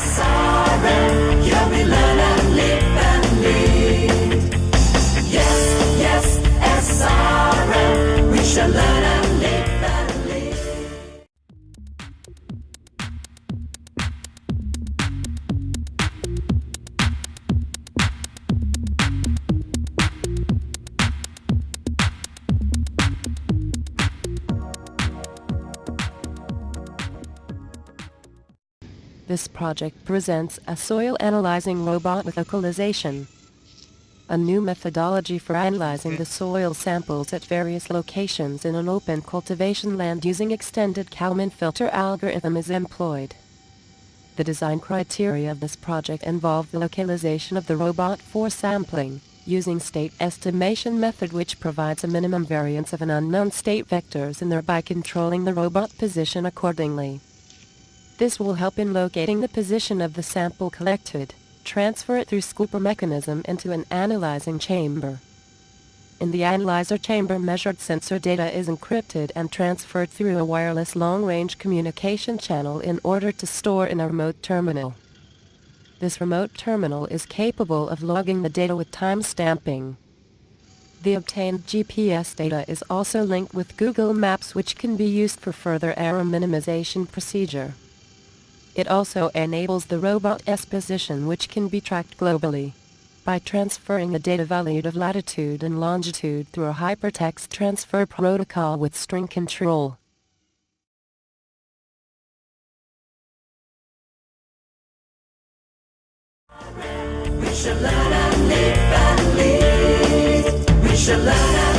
SRM, here we learn and live and lead. Yes, yes, SRM, we shall learn and live and lead. This project presents a soil analyzing robot with localization, a new methodology for analyzing the soil samples at various locations in an open cultivation land using extended Kalman Filter algorithm is employed. The design criteria of this project involve the localization of the robot for sampling, using state estimation method which provides a minimum variance of an unknown state vectors and thereby controlling the robot position accordingly. This will help in locating the position of the sample collected, transfer it through scooper mechanism into an analyzing chamber. In the analyzer chamber, measured sensor data is encrypted and transferred through a wireless long-range communication channel in order to store in a remote terminal. This remote terminal is capable of logging the data with time-stamping. The obtained GPS data is also linked with Google Maps, which can be used for further error minimization procedure. It also enables the robot's position, which can be tracked globally by transferring the data valued of latitude and longitude through a hypertext transfer protocol with string control. We shall learn and live and lead. We shall learn and